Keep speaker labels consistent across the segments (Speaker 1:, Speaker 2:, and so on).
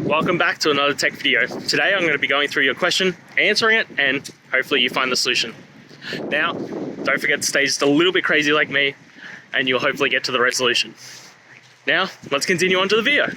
Speaker 1: Welcome back to another tech video. Today I'm going to be going through your question, answering it, and hopefully you find the solution. Now, don't forget to stay just a little bit crazy like me, and you'll hopefully get to the resolution. Now, let's continue on to the video.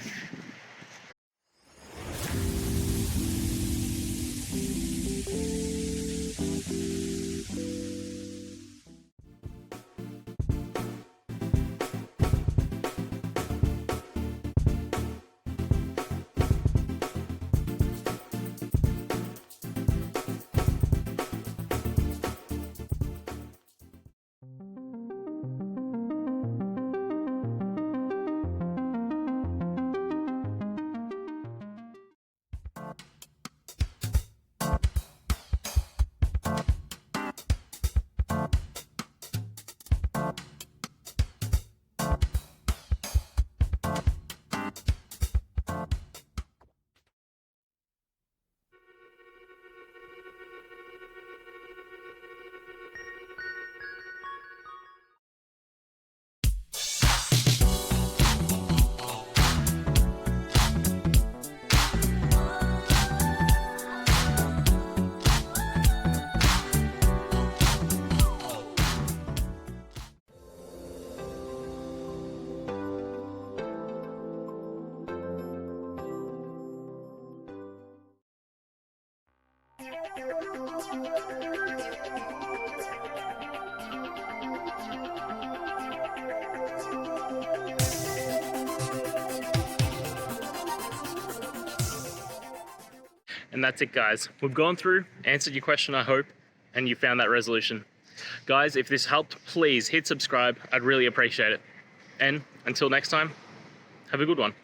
Speaker 1: And that's it, guys. We've gone through, answered your question, I hope, and you found that resolution. Guys, if this helped, please hit subscribe. I'd really appreciate it. And until next time, have a good one.